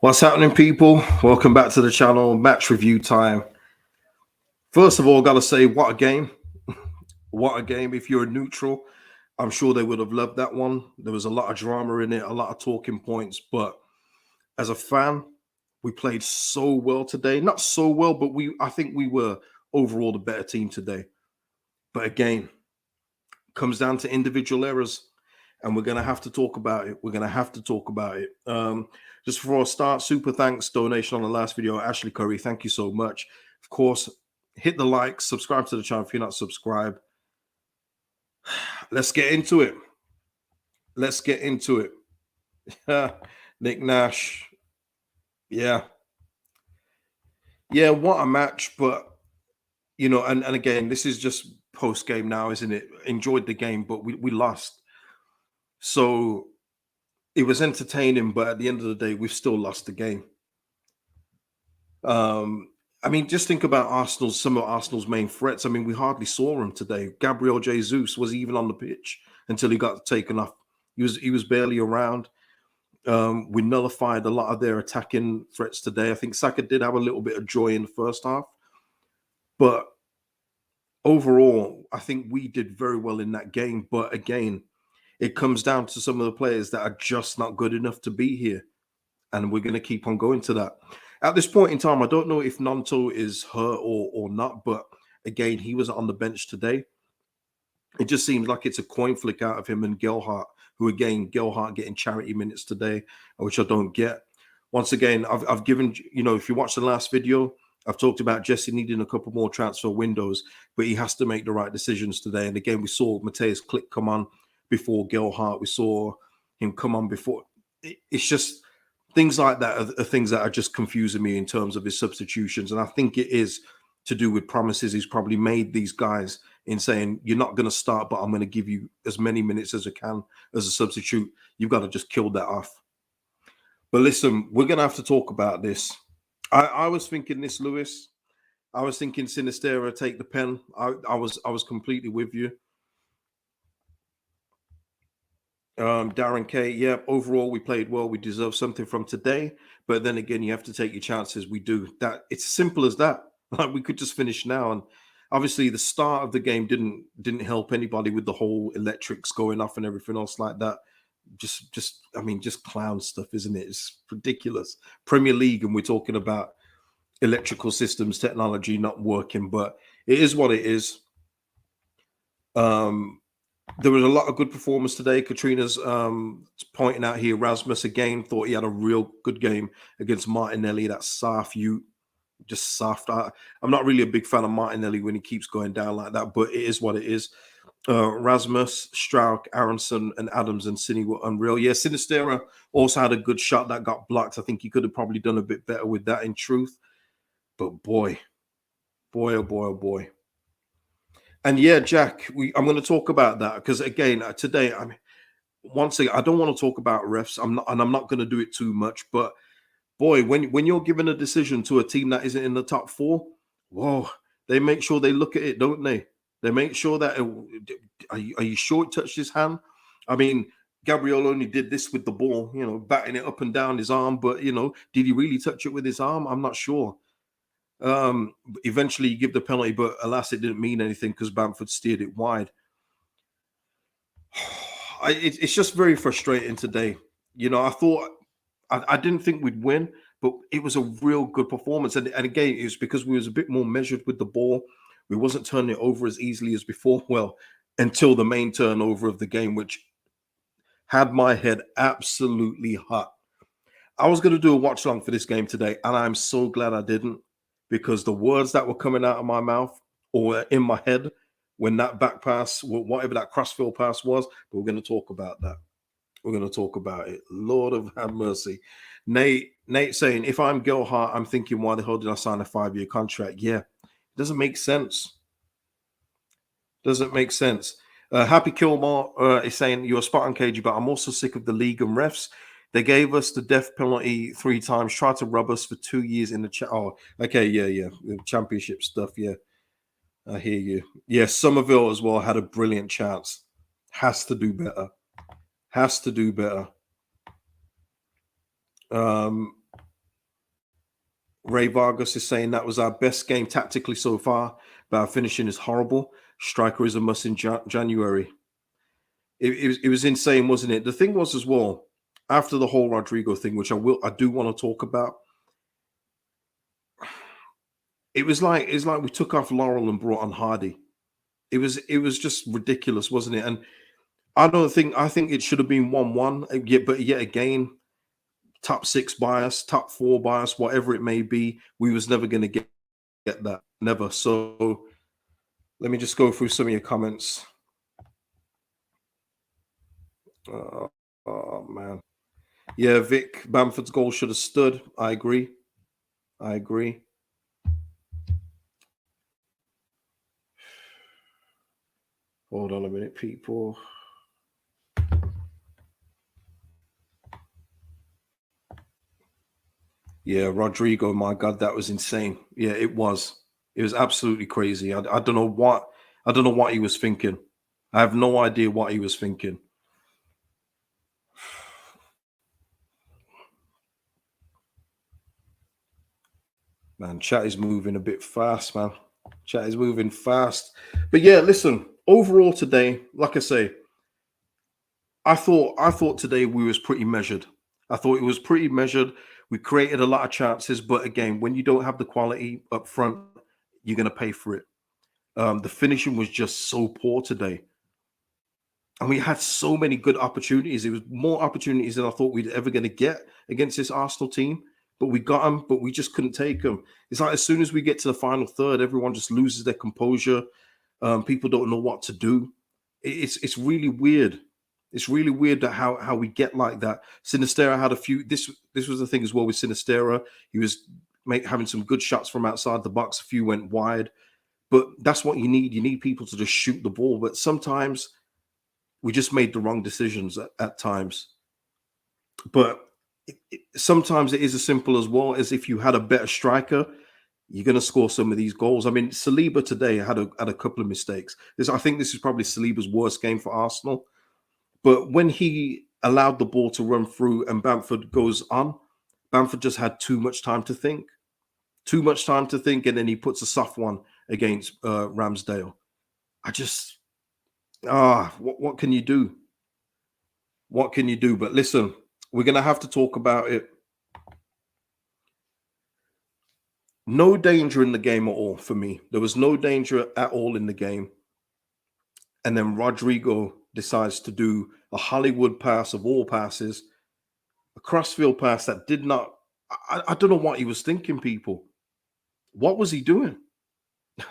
What's happening, people? Welcome back to the channel. Match review time. First of all, gotta say, what a game. What a game. If you're a neutral, I'm sure they would have loved that one. There was a lot of drama in it, a lot of talking points, but as a fan, we played so well today. Not so well, but I think we were overall the better team today. But again, comes down to individual errors, and we're going to have to talk about it. We're going to have to talk about it. Just before I start, super thanks donation on the last video, Ashley Curry. Thank you so much. Of course, hit the like, subscribe to the channel if you're not subscribed. Let's get into it. Let's get into it. Nick Nash. Yeah, what a match. But, you know, and again, this is just post-game now, isn't it? Enjoyed the game, but we lost. So it was entertaining, but at the end of the day, we've still lost the game. I mean, just think about some of Arsenal's main threats. I mean, we hardly saw him today. Gabriel Jesus was even on the pitch until he got taken off. He was barely around. We nullified a lot of their attacking threats today. I think Saka did have a little bit of joy in the first half, but overall, I think we did very well in that game. But again, it comes down to some of the players that are just not good enough to be here. And we're going to keep on going to that. At this point in time, I don't know if Nanto is hurt or not. But again, he was on the bench today. It just seems like it's a coin flick out of him and Gelhardt, who again, Gelhardt getting charity minutes today, which I don't get. Once again, I've given, you know, if you watch the last video, I've talked about Jesse needing a couple more transfer windows, but he has to make the right decisions today. And again, we saw Mateus Click come on before Gelhardt. We saw him come on before. It's just things like that are things that are just confusing me in terms of his substitutions. And I think it is to do with promises he's probably made these guys in saying, you're not going to start, but I'm going to give you as many minutes as I can as a substitute. You've got to just kill that off. But listen, we're going to have to talk about this. I was thinking this, Lewis. I was thinking Sinistera take the pen. I was completely with you. Darren K, yeah, overall we played well. We deserve something from today, but then again, you have to take your chances. We do that. It's simple as that. Like, we could just finish now, and obviously the start of the game didn't help anybody with the whole electrics going off and everything else like that. I mean, just clown stuff, isn't it? It's ridiculous. Premier League, and we're talking about electrical systems, technology not working, but it is what it is. There was a lot of good performance today. Katrina's pointing out here, Rasmus again thought he had a real good game against Martinelli. That soft, just soft. I'm not really a big fan of Martinelli when he keeps going down like that, but it is what it is. Rasmus, Strauch, Aronson, and Adams and Cine were unreal. Yeah, Sinistera also had a good shot that got blocked. I think he could have probably done a bit better with that, in truth. But boy, oh boy. And yeah, Jack, I'm going to talk about that because again, today, I mean, once again, I don't want to talk about refs. I'm not going to do it too much. But boy, when you're giving a decision to a team that isn't in the top four, whoa, they make sure they look at it, don't they? They make sure that are you sure it touched his hand? I mean, Gabriel only did this with the ball, you know, batting it up and down his arm. But you know, did he really touch it with his arm? I'm not sure. Eventually you give the penalty, but alas, it didn't mean anything because Bamford steered it wide. It's just very frustrating today. You know, I didn't think we'd win, but it was a real good performance. And again, it was because we was a bit more measured with the ball. We wasn't turning it over as easily as before. Well, until the main turnover of the game, which had my head absolutely hot. I was going to do a watch long for this game today, and I'm so glad I didn't. Because the words that were coming out of my mouth or in my head when that back pass, whatever that crossfield pass was, but we're going to talk about that. We're going to talk about it. Lord of have mercy. Nate saying, if I'm Gelhardt, I'm thinking, why the hell did I sign a 5-year contract? Yeah, it doesn't make sense. Doesn't make sense. Happy Kilmore is saying, you're spot on, KG, but I'm also sick of the league and refs. They gave us the death penalty 3 times, tried to rub us for 2 years in the oh, okay, yeah. The championship stuff, yeah. I hear you. Yeah, Somerville as well had a brilliant chance. Has to do better. Has to do better. Ray Vargas is saying that was our best game tactically so far, but our finishing is horrible. Striker is a must in January. It was insane, wasn't it? The thing was as well, after the whole Rodrigo thing, which I do want to talk about. It's like we took off Laurel and brought on Hardy. It was just ridiculous, wasn't it? And I think it should have been 1-1. But yet again, top 6 bias, top 4 bias, whatever it may be, we was never going to get that. Never. So let me just go through some of your comments. Oh man. Yeah, Vic, Bamford's goal should have stood. I agree. Hold on a minute, people. Yeah, Rodrigo, my God, that was insane. Yeah, it was. It was absolutely crazy. I don't know what he was thinking. I have no idea what he was thinking. Man, chat is moving a bit fast, man. Chat is moving fast. But yeah, listen, overall today, like I say, I thought today we was pretty measured. I thought it was pretty measured. We created a lot of chances, but again, when you don't have the quality up front, you're going to pay for it. The finishing was just so poor today. And we had so many good opportunities. It was more opportunities than I thought we'd ever going to get against this Arsenal team. But we got them, but we just couldn't take them. It's like as soon as we get to the final third, everyone just loses their composure. People don't know what to do. It's really weird. It's really weird that how we get like that. Sinistera had a few. This was the thing as well with Sinistera. He was having some good shots from outside the box. A few went wide, but that's what you need. You need people to just shoot the ball. But sometimes we just made the wrong decisions at times. But sometimes it is as simple as well as if you had a better striker, you're going to score some of these goals. I mean, Saliba today had a couple of mistakes. I think this is probably Saliba's worst game for Arsenal. But when he allowed the ball to run through and Bamford goes on, Bamford just had too much time to think. And then he puts a soft one against Ramsdale. What can you do? What can you do? But listen, we're going to have to talk about it. No danger in the game at all for me. There was no danger at all in the game. And then Rodrigo decides to do a Hollywood pass of all passes, a crossfield pass that did not, I don't know what he was thinking, people. What was he doing?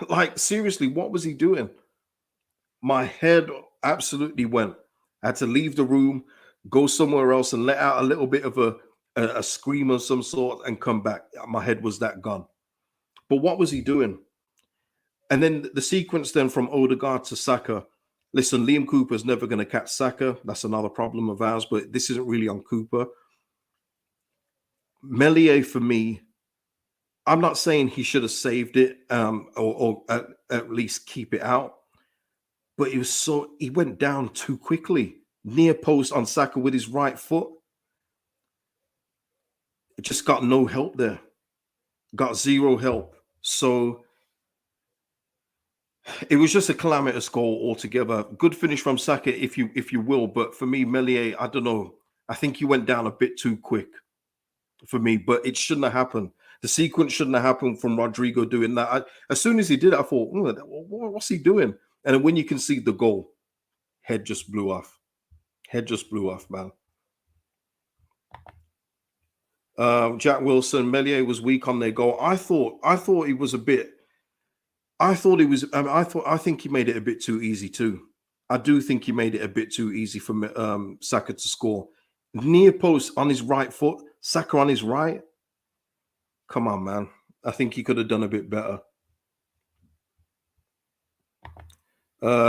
Like, seriously, what was he doing? My head absolutely went. I had to leave the room, go somewhere else and let out a little bit of a scream of some sort and come back. My head was that gone. But what was he doing? And then the sequence then from Odegaard to Saka. Listen, Liam Cooper's never going to catch Saka. That's another problem of ours, but this isn't really on Cooper. Meslier, for me, I'm not saying he should have saved it or at least keep it out, but he went down too quickly. Near post on Saka with his right foot. It just got no help there. Got zero help. So it was just a calamitous goal altogether. Good finish from Saka, if you will. But for me, Meslier, I don't know. I think he went down a bit too quick for me, but it shouldn't have happened. The sequence shouldn't have happened from Rodrigo doing that. As soon as he did it, I thought, what's he doing? And then when you can see the goal, head just blew off. Head just blew off, man. Jack Wilson, Meslier was weak on their goal. I thought he was a bit. I think he made it a bit too easy too. I do think he made it a bit too easy for Saka to score. Near post on his right foot, Saka on his right. Come on, man. I think he could have done a bit better.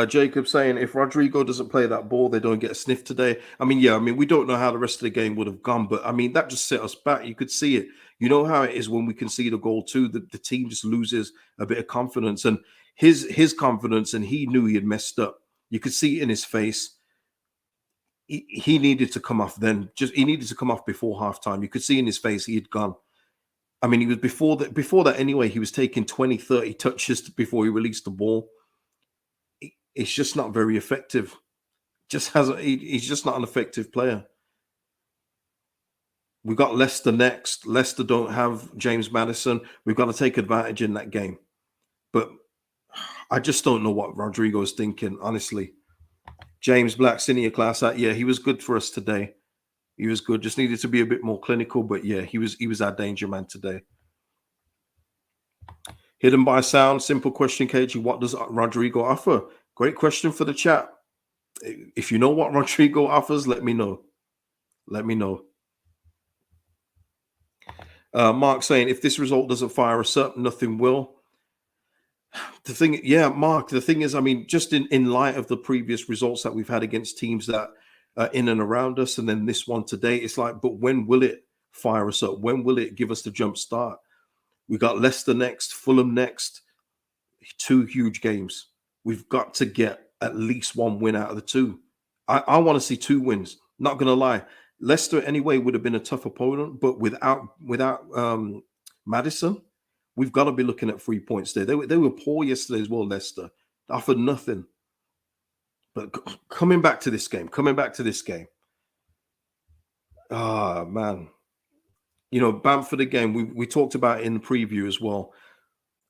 Jacob saying if Rodrigo doesn't play that ball, they don't get a sniff today. I mean, we don't know how the rest of the game would have gone, but I mean, that just set us back. You could see it. You know how it is when we concede a goal too, the team just loses a bit of confidence, and his confidence, and he knew he had messed up. You could see it in his face. He needed to come off then. He needed to come off before halftime. You could see in his face he had gone. I mean, he was before that anyway, he was taking 20, 30 touches before he released the ball. It's just not very effective. He's just not an effective player. We've got Leicester next. Leicester don't have James Maddison. We've got to take advantage in that game. But I just don't know what Rodrigo is thinking, honestly. James Black, senior class, yeah, he was good for us today. He was good. Just needed to be a bit more clinical, but yeah, he was our danger man today. Hidden by sound, simple question, KG. What does Rodrigo offer? Great question for the chat. If you know what Rodrigo offers, let me know. Let me know. Mark saying, if this result doesn't fire us up, nothing will. The thing, yeah, Mark, the thing is, I mean, just in light of the previous results that we've had against teams that are in and around us, and then this one today, it's like, but when will it fire us up? When will it give us the jump start? We got Leicester next, Fulham next, 2 huge games. We've got to get at least 1 win out of the 2. I want to see 2 wins. Not going to lie. Leicester anyway would have been a tough opponent, but without Maddison, we've got to be looking at 3 points there. They were poor yesterday as well, Leicester. They offered nothing. But coming back to this game. Ah, man. You know, Bamford again, we talked about it in the preview as well.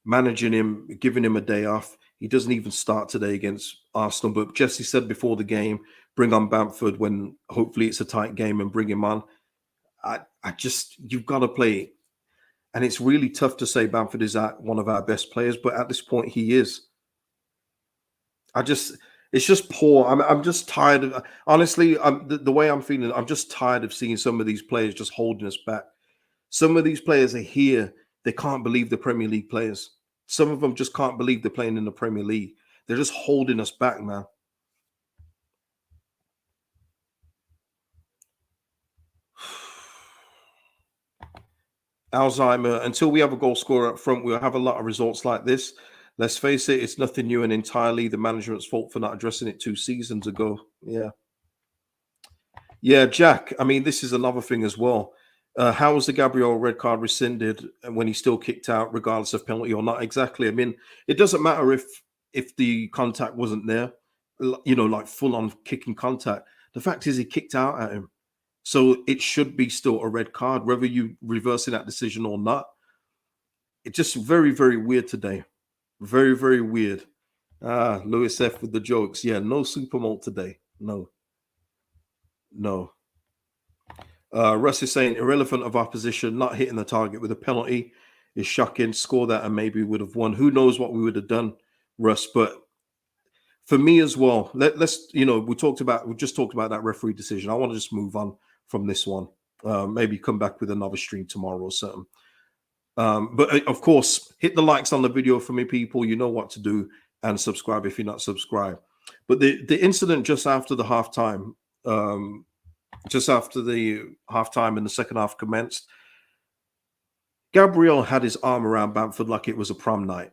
Managing him, giving him a day off. He doesn't even start today against Arsenal. But Jesse said before the game, bring on Bamford when hopefully it's a tight game and bring him on. You've got to play. And it's really tough to say Bamford is one of our best players, but at this point he is. It's just poor. I'm just tired of, honestly, the way I'm feeling, I'm just tired of seeing some of these players just holding us back. Some of these players are here. They can't believe the Premier League players. Some of them just can't believe they're playing in the Premier League. They're just holding us back, man. Alzheimer, until we have a goal scorer up front, we'll have a lot of results like this. Let's face it, it's nothing new and entirely the management's fault for not addressing it 2 seasons ago. Yeah. Yeah, Jack, I mean, this is another thing as well. How was the Gabriel red card rescinded when he's still kicked out, regardless of penalty or not? Exactly. I mean, it doesn't matter if the contact wasn't there, you know, like full-on kicking contact. The fact is he kicked out at him. So it should be still a red card, whether you reversing that decision or not. It's just very, very weird today. Very, very weird. Lewis F with the jokes. Yeah, no super malt today. No. Russ is saying irrelevant of our position, not hitting the target with a penalty is shocking. Score that and maybe would have won. Who knows what we would have done, Russ? But for me as well, let's, you know, we just talked about that referee decision. I want to just move on from this one. Maybe come back with another stream tomorrow or something. But of course, hit the likes on the video for me, people. You know what to do, and subscribe if you're not subscribed. But the incident just after the halftime, and the second half commenced, Gabriel had his arm around Bamford like it was a prom night.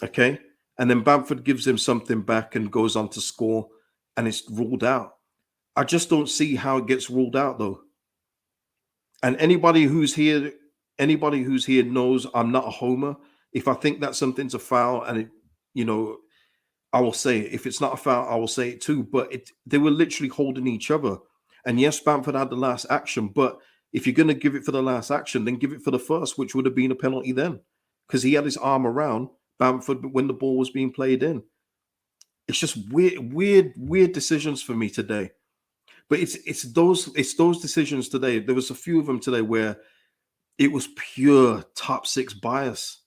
Okay, and then Bamford gives him something back and goes on to score, and it's ruled out. I just don't see how it gets ruled out though. And anybody who's here knows I'm not a homer. If I think that something's a foul, and it, you know, I will say it. If it's not a foul, I will say it too. But they were literally holding each other. And yes, Bamford had the last action, but if you're going to give it for the last action, then give it for the first, which would have been a penalty then, because he had his arm around Bamford when the ball was being played in. It's just weird decisions for me today. But it's those decisions today. There was a few of them today where it was pure top six bias.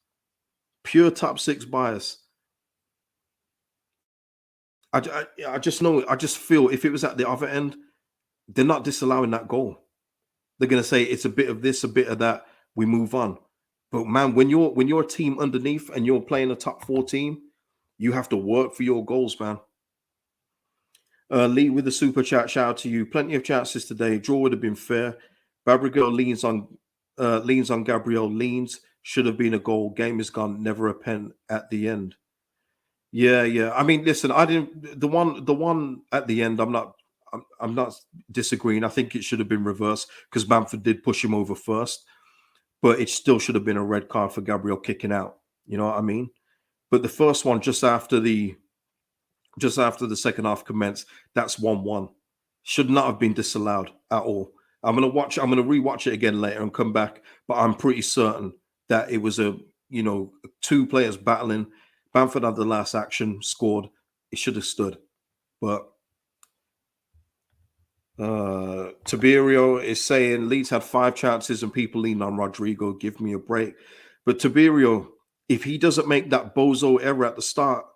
Pure top six bias. I just know. I just feel if it was at the other end, they're not disallowing that goal. They're going to say it's a bit of this, a bit of that. We move on. But man, when you're a team underneath and you're playing a top 4 team, you have to work for your goals, man. Lee with the super chat. Shout out to you. Plenty of chances today. Draw would have been fair. Gabriel leans on Gabriel. Leans should have been a goal. Game is gone. Never a pen at the end. Yeah. I mean, listen. I didn't. The one at the end. I'm not disagreeing. I think it should have been reversed because Bamford did push him over first. but it still should have been a red card for Gabriel kicking out. You know what I mean? But the first one, just after the second half commenced, that's 1-1. Should not have been disallowed at all. I'm gonna rewatch it again later and come back, but I'm pretty certain that it was two players battling. Bamford had the last action, scored. It should have stood. But Tiberio is saying Leeds had 5 chances and people lean on Rodrigo. Give me a break. But Tiberio, if he doesn't make that bozo error at the start,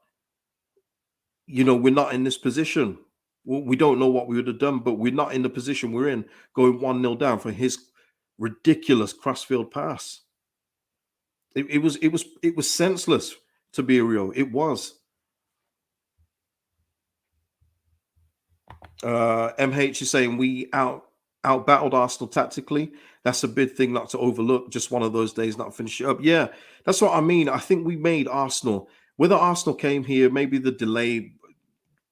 we're not in this position. We don't know what we would have done, but we're not in the position we're in, going 1-0 down for his ridiculous crossfield pass. It was senseless, Tiberio. It was. MH is saying we out battled Arsenal tactically. That's a big thing not to overlook. Just one of those days not finish it up. Yeah, that's what I mean. I think we made Arsenal. Whether Arsenal came here, maybe the delay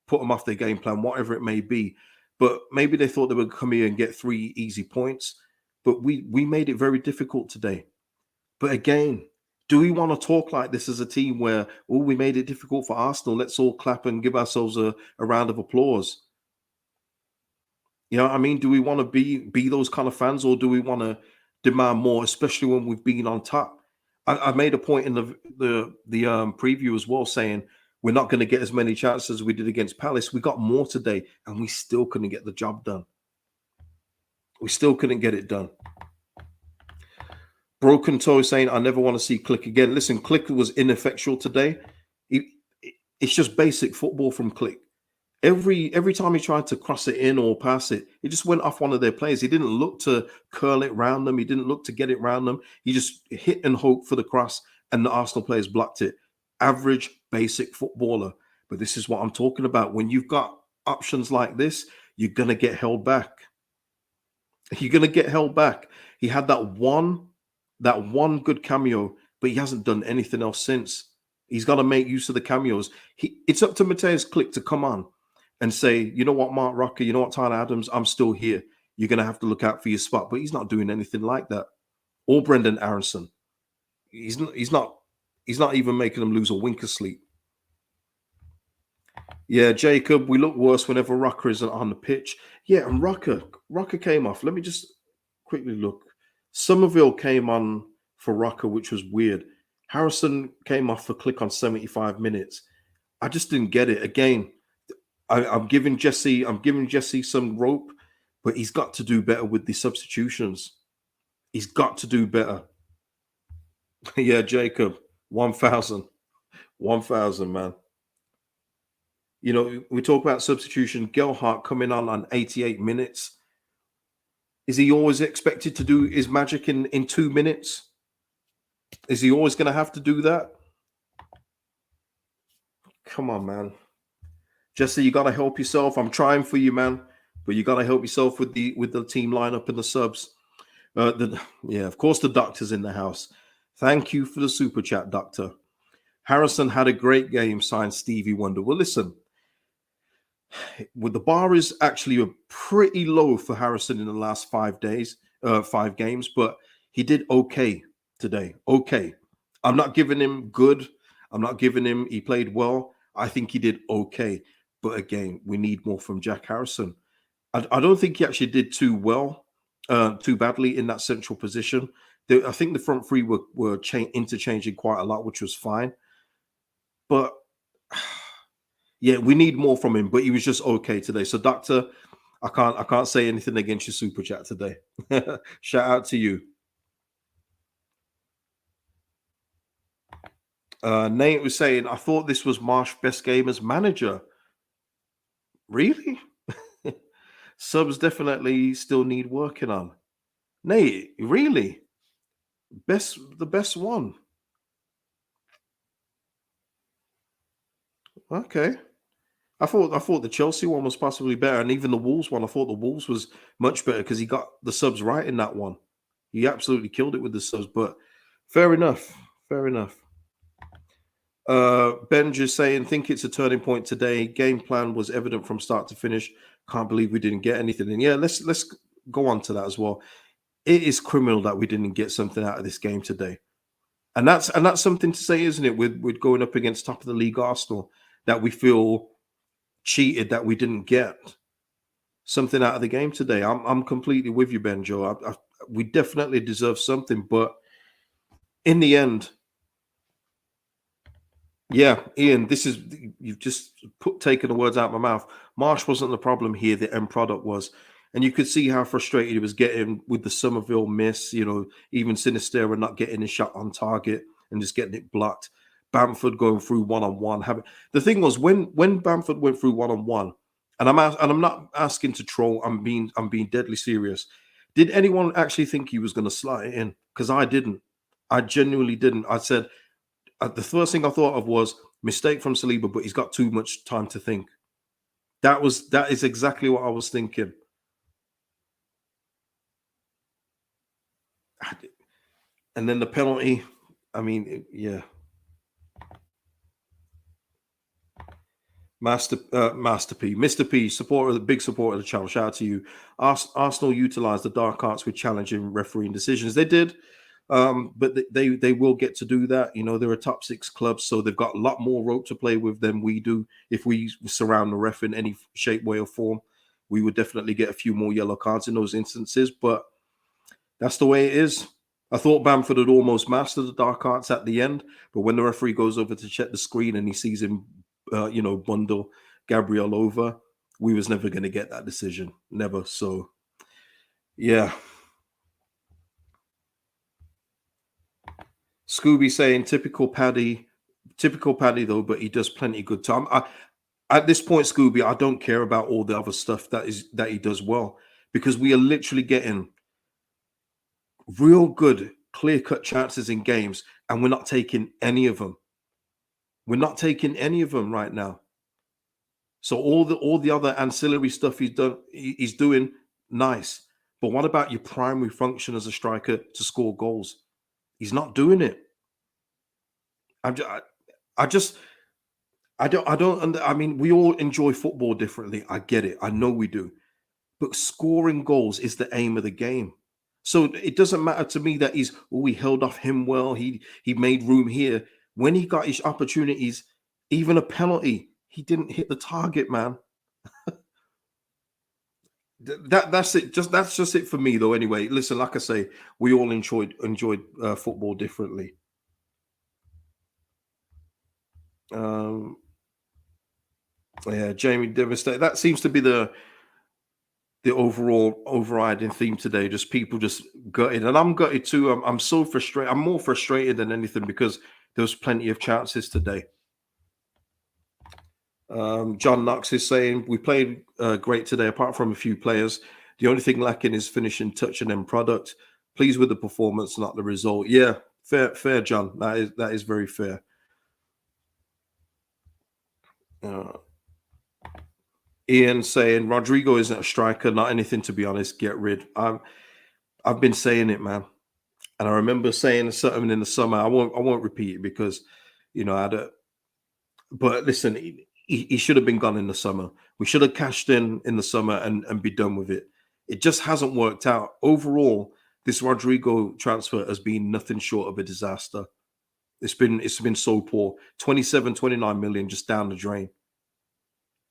put them off their game plan, whatever it may be. But maybe they thought they would come here and get 3 easy points. But we made it very difficult today. But again, do we want to talk like this as a team where, we made it difficult for Arsenal? Let's all clap and give ourselves a round of applause. You know what I mean? Do we want to be those kind of fans, or do we want to demand more, especially when we've been on top? I made a point in the preview as well, saying we're not going to get as many chances as we did against Palace. We got more today, and we still couldn't get the job done. We still couldn't get it done. Broken Toe saying, I never want to see Click again. Listen, Click was ineffectual today. It's just basic football from Click. Every time he tried to cross it in or pass it, it just went off one of their players. He didn't look to curl it round them. He didn't look to get it round them. He just hit and hoped for the cross, and the Arsenal players blocked it. Average, basic footballer. But this is what I'm talking about. When you've got options like this, you're going to get held back. You're going to get held back. He had that one good cameo, but he hasn't done anything else since. He's got to make use of the cameos. It's up to Mateus Click to come on and say, you know what, Mark Rocker, you know what, Tyler Adams, I'm still here. You're going to have to look out for your spot. But he's not doing anything like that. Or Brendan Aronson. He's not even making them lose a wink of sleep. Yeah, Jacob, we look worse whenever Rocker isn't on the pitch. Yeah, and Rocker came off. Let me just quickly look. Somerville came on for Rocker, which was weird. Harrison came off for Click on 75 minutes. I just didn't get it. Again, I'm giving Jesse some rope, but he's got to do better with the substitutions. He's got to do better. Yeah, Jacob, 1,000, man. We talk about substitution. Gelhardt coming on 88 minutes. Is he always expected to do his magic in 2 minutes? Is he always going to have to do that? Come on, man. Jesse, you got to help yourself. I'm trying for you, man, but you got to help yourself with the team lineup and the subs. Of course, the doctor's in the house. Thank you for the super chat, Doctor. Harrison had a great game, signed Stevie Wonder. Well, listen, the bar is actually pretty low for Harrison in the last 5 games, but he did okay today. Okay. I'm not giving him good. I'm not giving him he played well. I think he did okay. But again, we need more from Jack Harrison. I don't think he actually did too badly in that central position. I think the front three were interchanging quite a lot, which was fine. But yeah, we need more from him. But he was just okay today. So, Doctor, I can't say anything against your super chat today. Shout out to you. Nate was saying, I thought this was Marsh's best game as manager. Really? Subs definitely still need working on. Nate, really? The best one. Okay. I thought the Chelsea one was possibly better, and even the Wolves one. I thought the Wolves was much better because he got the subs right in that one. He absolutely killed it with the subs, but fair enough. Ben just saying, think it's a turning point today. Game plan was evident from start to finish. Can't believe we didn't get anything. And yeah, let's go on to that as well. it is criminal that we didn't get something out of this game today. And that's something to say, isn't it? With going up against top of the league Arsenal, that we feel cheated that we didn't get something out of the game today. I'm completely with you, Benjo. We definitely deserve something, but in the end, yeah, Ian, this is you've just taken the words out of my mouth. Marsh wasn't the problem here; the end product was, and you could see how frustrated he was getting with the Somerville miss. You know, even Sinistera not getting his shot on target and just getting it blocked. Bamford going through one-on-one. The thing was when Bamford went through one-on-one, and I'm not asking to troll. I'm being deadly serious. Did anyone actually think he was going to slide it in? Because I didn't. I genuinely didn't. I said the first thing I thought of was mistake from Saliba, but he's got too much time to think. That is exactly what I was thinking. And then the penalty. I mean, yeah. Master P, Mr. P, big supporter of the channel. Shout out to you. Arsenal utilised the dark arts with challenging refereeing decisions. They did, but they will get to do that. You know, they're a top 6 club, so they've got a lot more rope to play with than we do. If we surround the ref in any shape, way, or form, we would definitely get a few more yellow cards in those instances. But that's the way it is. I thought Bamford had almost mastered the dark arts at the end, but when the referee goes over to check the screen and he sees him bundle Gabriel over, we was never going to get that decision. Never. So, yeah. Scooby saying typical Paddy though, but he does plenty good time. At this point, Scooby, I don't care about all the other stuff that he does well, because we are literally getting real good, clear-cut chances in games, and we're not taking any of them. We're not taking any of them right now. So all the other ancillary stuff he's doing nice. But what about your primary function as a striker to score goals? He's not doing it. I don't. I mean, we all enjoy football differently. I get it. I know we do. But scoring goals is the aim of the game. So it doesn't matter to me that we held off him well. He made room here. When he got his opportunities, even a penalty, he didn't hit the target, man. That's it. That's just it for me, though. Anyway, listen, like I say, we all enjoyed football differently. Yeah, Jamie Devastate. That seems to be the overall overriding theme today. Just people just gutted, and I'm gutted too. I'm so frustrated. I'm more frustrated than anything because there was plenty of chances today. John Knox is saying we played great today, apart from a few players. The only thing lacking is finishing touch and end product. Pleased with the performance, not the result. Yeah, fair, John. That is very fair. Ian saying Rodrigo isn't a striker, not anything, to be honest. Get rid. I've been saying it, man, and I remember saying something in the summer. I won't repeat it because but listen, he should have been gone in the summer. We should have cashed in the summer and be done with it. It just hasn't worked out. Overall, this Rodrigo transfer has been nothing short of a disaster. It's been so poor. 29 million just down the drain.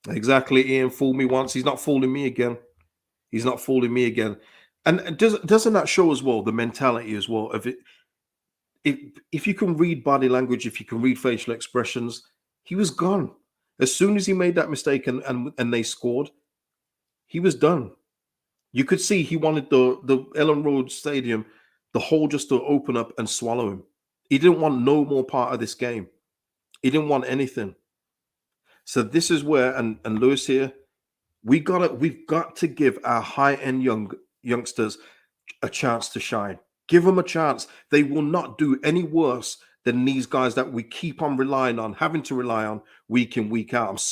Exactly. Ian fooled me once. He's not fooling me again. He's not fooling me again. And doesn't that show as well the mentality as well of it? If you can read body language, if you can read facial expressions, he was gone. As soon as he made that mistake and they scored, he was done. You could see he wanted the Elland Road Stadium, the hole just to open up and swallow him. He didn't want no more part of this game. He didn't want anything. So this is where, and Lewis here, we've got to give our high-end youngsters a chance to shine. Give them a chance. They will not do any worse than these guys that we keep on having to rely on week in, week out.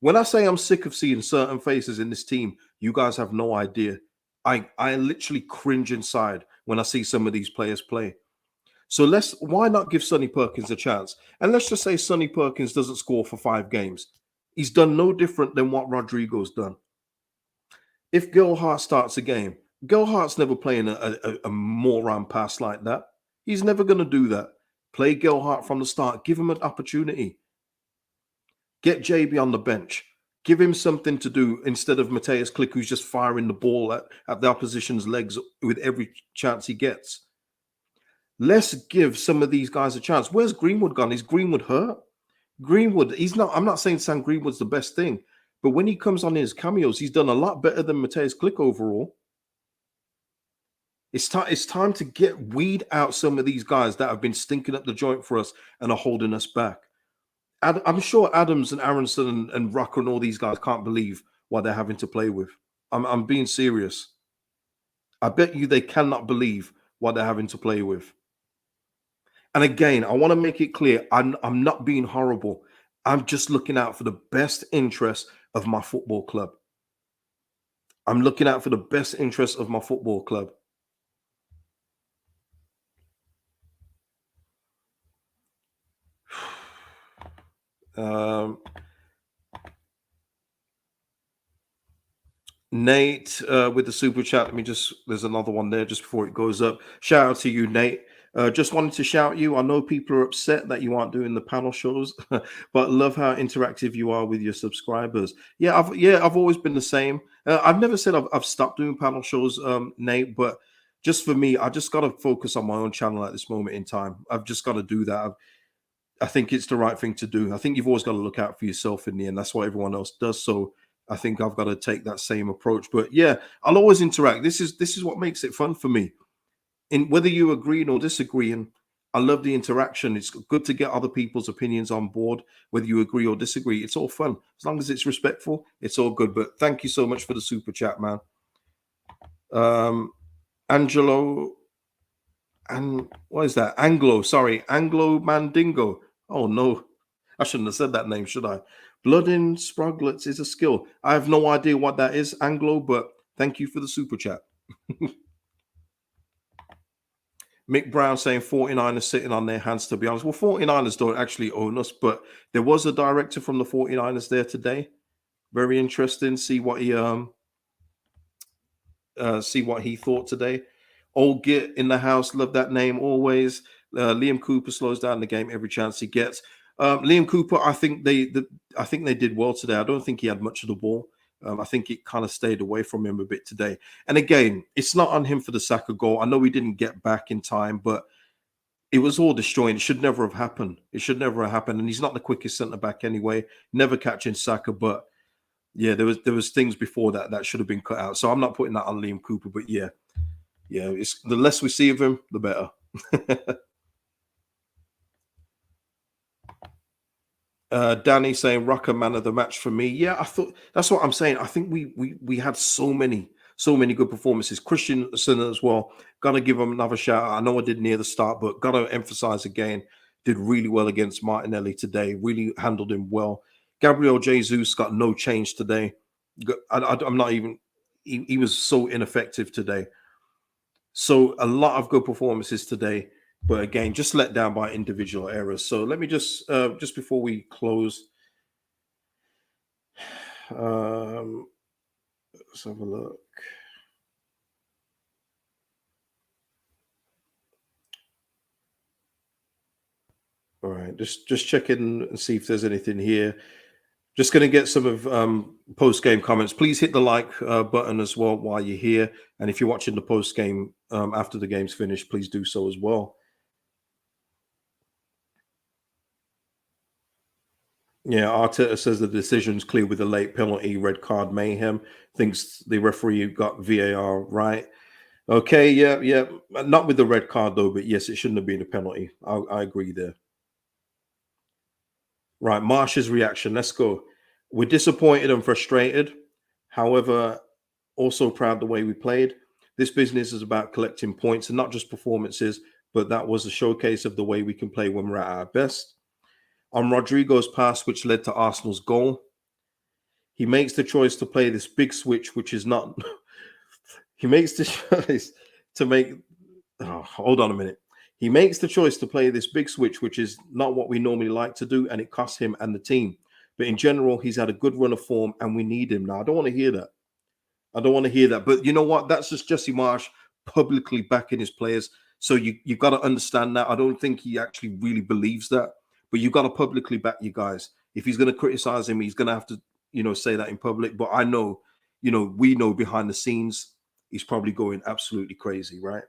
When I say I'm sick of seeing certain faces in this team, you guys have no idea. I literally cringe inside when I see some of these players play. So why not give Sonny Perkins a chance? And let's just say Sonny Perkins doesn't score for 5 games. He's done no different than what Rodrigo's done. If Gilhart starts a game, Gelhart's never playing a moron pass like that. He's never going to do that. Play Gelhart from the start. Give him an opportunity. Get JB on the bench. Give him something to do instead of Mateus Click, who's just firing the ball at the opposition's legs with every chance he gets. Let's give some of these guys a chance. Where's Greenwood gone? Is Greenwood hurt? Greenwood, he's not. I'm not saying Sam Greenwood's the best thing, but when he comes on his cameos, he's done a lot better than Mateus Click overall. It's time to weed out some of these guys that have been stinking up the joint for us and are holding us back. I'm sure Adams and Aronson and Rocker and all these guys can't believe what they're having to play with. I'm being serious. I bet you they cannot believe what they're having to play with. And again, I want to make it clear, I'm not being horrible. I'm just looking out for the best interest of my football club. I'm looking out for the best interest of my football club. Nate with the super chat. There's another one there just before it goes up. Shout out to you, Nate. Just wanted to shout you. I know people are upset that you aren't doing the panel shows, but love how interactive you are with your subscribers. Yeah, I've always been the same. I've never said I've stopped doing panel shows, Nate, but just for me, I just got to focus on my own channel at this moment in time. I've just got to do that. I think it's the right thing to do. I think you've always got to look out for yourself in the end. That's what everyone else does. So I think I've got to take that same approach. But yeah, I'll always interact. This is what makes it fun for me. In whether you agree or disagree, and I love the interaction. It's good to get other people's opinions on board, whether you agree or disagree. It's all fun. As long as it's respectful, it's all good. But thank you so much for the super chat, man. Angelo, and what is that? Anglo Mandingo. Oh no, I shouldn't have said that name, should I? Blood in Sproglets is a skill. I have no idea what that is, Anglo, but thank you for the super chat. Mick Brown saying 49ers sitting on their hands, to be honest. Well, 49ers don't actually own us, but there was a director from the 49ers there today. Very interesting. See what he thought today. Old Git in the house, love that name always. Liam Cooper slows down the game every chance he gets. Liam Cooper, I think they did well today. I don't think he had much of the ball. I think it kind of stayed away from him a bit today. And again, it's not on him for the Saka goal. I know he didn't get back in time, but it was all destroying. It should never have happened. It should never have happened. And he's not the quickest centre back anyway. Never catching Saka, but yeah, there was things before that should have been cut out. So I'm not putting that on Liam Cooper, but yeah, it's the less we see of him, the better. Danny saying Rucker man of the match for me. Yeah, I thought that's what I'm saying. I think we had so many good performances. Christensen as well. Gotta give him another shout out. I know I did near the start, but gotta emphasize again, did really well against Martinelli today. Really handled him well. Gabriel Jesus got no change today. I'm not even. He was so ineffective today. So a lot of good performances today. But again, just let down by individual errors. So let me just before we close, let's have a look. All right, just check in and see if there's anything here. Just going to get some of post-game comments. Please hit the like button as well while you're here. And if you're watching the post-game after the game's finished, please do so as well. Yeah, Arteta says the decision's clear with a late penalty, red card mayhem. Thinks the referee got VAR right. Okay, yeah. Not with the red card though, but yes, it shouldn't have been a penalty. I agree there. Right, Marsh's reaction. Let's go. We're disappointed and frustrated. However, also proud the way we played. This business is about collecting points and not just performances, but that was a showcase of the way we can play when we're at our best. On Rodrigo's pass, which led to Arsenal's goal, he makes the choice to play this big switch, which is not. He makes the choice to make. Oh, hold on a minute. He makes the choice to play this big switch, which is not what we normally like to do, and it costs him and the team. But in general, he's had a good run of form, and we need him now. I don't want to hear that. I don't want to hear that. But you know what? That's just Jesse Marsh publicly backing his players. So you've got to understand that. I don't think he actually really believes that, but you've got to publicly back you guys. If he's going to criticize him, he's going to have to, say that in public. But I know, we know behind the scenes, he's probably going absolutely crazy, right?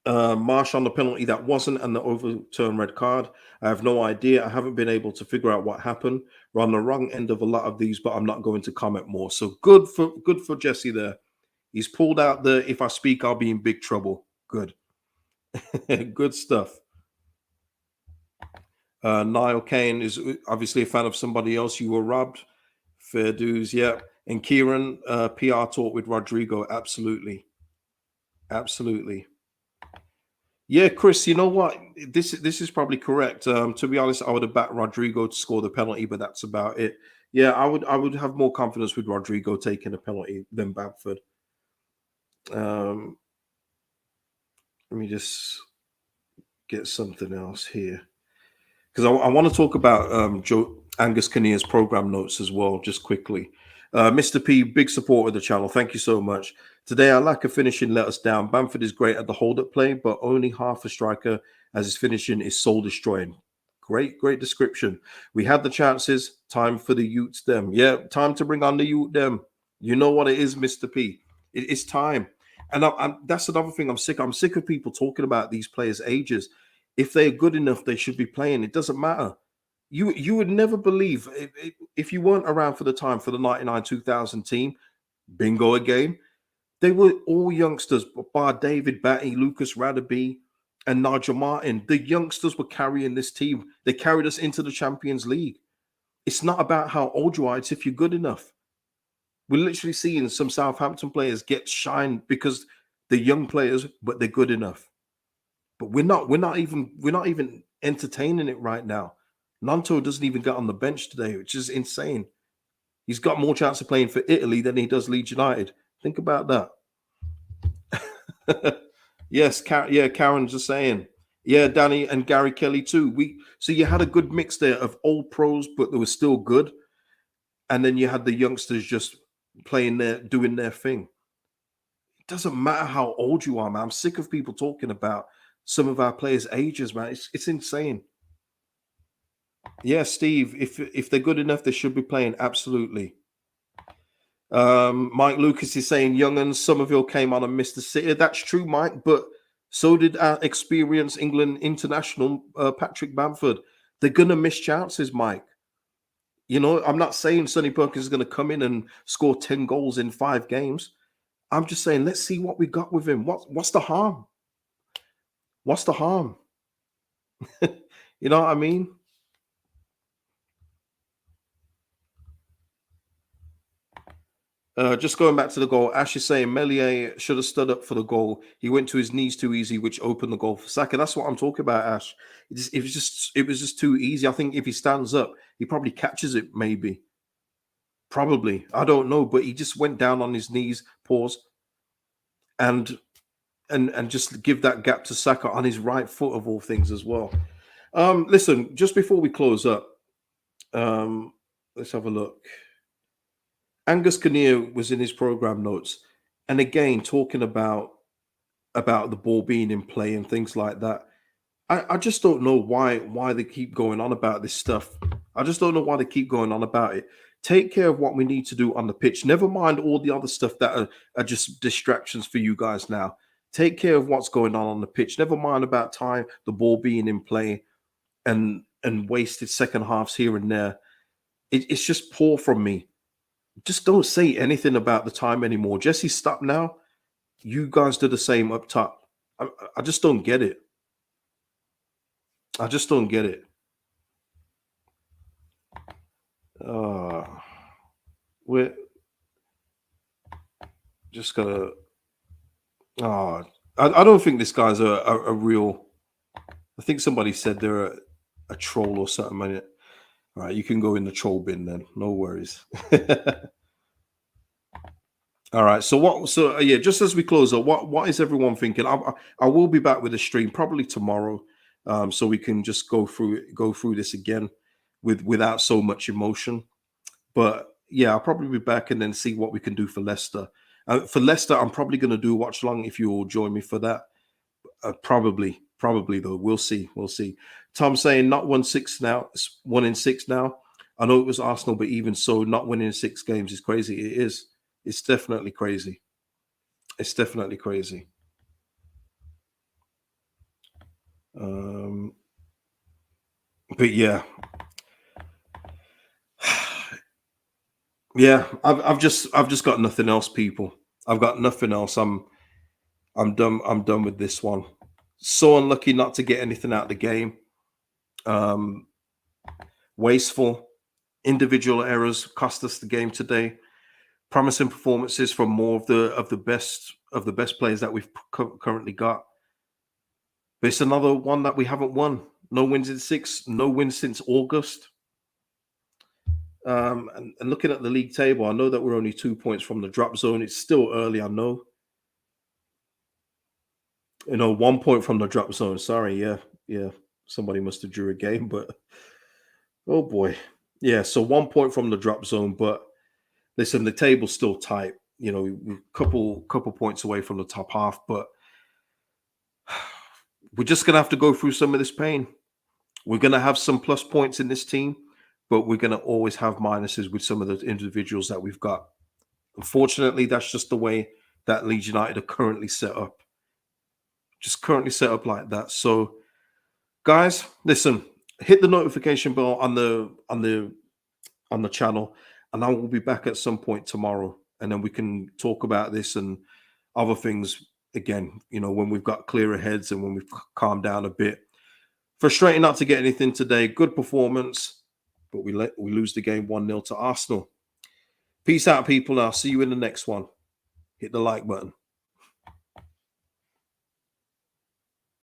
Marsh on the penalty that wasn't, and the overturned red card. I have no idea. I haven't been able to figure out what happened. We're on the wrong end of a lot of these, but I'm not going to comment more. So good for Jesse there. He's pulled out the "if I speak, I'll be in big trouble." Good, good stuff. Niall Kane is obviously a fan of somebody else. You were robbed. Fair dues, yeah. And Kieran, PR talk with Rodrigo. Absolutely, absolutely. Yeah, Chris, you know what? This is probably correct. To be honest, I would have backed Rodrigo to score the penalty, but that's about it. Yeah, I would have more confidence with Rodrigo taking a penalty than Bamford. Let me just get something else here, because I want to talk about Angus Kinnear's program notes as well, just quickly. Mr. P, big supporter of the channel. Thank you so much. Today, our lack of finishing let us down. Bamford is great at the hold-up play, but only half a striker as his finishing is soul-destroying. Great description. We had the chances. Time for the youths them. Yeah, time to bring on the youth them. You know what it is, Mr. P. It's time. And that's another thing I'm sick. I'm sick of people talking about these players' ages. If they're good enough, they should be playing. It doesn't matter. You would never believe if you weren't around for the time for the 99-2000 team, bingo again. They were all youngsters, bar David Batty, Lucas Radaby, and Nigel Martin. The youngsters were carrying this team. They carried us into the Champions League. It's not about how old you are, it's if you're good enough. We're literally seeing some Southampton players get shine because they're young players, but they're good enough. But we're not even entertaining it right now. Nanto doesn't even get on the bench today, which is insane. He's got more chance of playing for Italy than he does Leeds United. Think about that. Yes, Karen's just saying. Yeah, Danny and Gary Kelly too. So you had a good mix there of old pros, but they were still good, and then you had the youngsters just playing doing their thing. It doesn't matter how old you are, man. I'm sick of people talking about some of our players' ages, man. It's insane. Yeah, Steve, if they're good enough, they should be playing. Absolutely. Mike Lucas is saying Young'uns, Somerville came on and missed the city. That's true, Mike, but so did our experienced England international Patrick Bamford. They're gonna miss chances, Mike. I'm not saying Sonny Perkins is gonna come in and score 10 goals in 5 games. I'm just saying, let's see what we got with him. What's the harm? What's the harm? You know what I mean? Just going back to the goal, Ash is saying Melier should have stood up for the goal. He went to his knees too easy, which opened the goal for Saka. That's what I'm talking about, Ash. It was just too easy. I think if he stands up, he probably catches it. Maybe, probably. I don't know, but he just went down on his knees, pause, and just give that gap to Saka on his right foot of all things as well. Listen, just before we close up, let's have a look. Angus Kinnear was in his program notes, and again talking about the ball being in play and things like that. I just don't know why they keep going on about this stuff. I just don't know why they keep going on about it. Take care of what we need to do on the pitch. Never mind all the other stuff that are just distractions for you guys now. Take care of what's going on the pitch. Never mind about time, the ball being in play, and wasted second halves here and there. It's just poor from me. Just don't say anything about the time anymore. Jesse, stop now. You guys do the same up top. I just don't get it. I just don't get it. We're just gonna. I don't think this guy's a real. I think somebody said they're a troll or something. All right, you can go in the troll bin then. No worries. All right. So yeah, just as we close up, what is everyone thinking? I will be back with a stream probably tomorrow, so we can just go through this again without so much emotion. But yeah, I'll probably be back and then see what we can do for Leicester. For Leicester, I'm probably going to do a watch long if you all join me for that. Probably though. We'll see. We'll see. Tom saying not 1-6 now. It's 1-6 now. I know it was Arsenal, but even so, not winning 6 games is crazy. It is. It's definitely crazy. It's definitely crazy. But yeah, yeah. I've just got nothing else, people. I've got nothing else. I'm done. I'm done with this one. So unlucky not to get anything out of the game. Wasteful. Individual errors cost us the game today. Promising performances from more of the best players that we've currently got. But it's another one that we haven't won. No wins in 6. No wins since August. And looking at the league table, I know that we're only 2 points from the drop zone. It's still early, I know. 1 point from the drop zone. Sorry, yeah. Somebody must have drew a game, but oh boy. Yeah, so 1 point from the drop zone, but listen, the table's still tight. We're couple points away from the top half, but we're just gonna have to go through some of this pain. We're gonna have some plus points in this team, but we're gonna always have minuses with some of the individuals that we've got. Unfortunately, that's just the way that Leeds United are currently set up. Just currently set up like that. So, guys, listen, hit the notification bell on the channel, and I will be back at some point tomorrow, and then we can talk about this and other things again. When we've got clearer heads and when we've calmed down a bit. Frustrating not to get anything today. Good performance, but we lose the game 1-0 to Arsenal. Peace out, people. I'll see you in the next one. Hit the like button.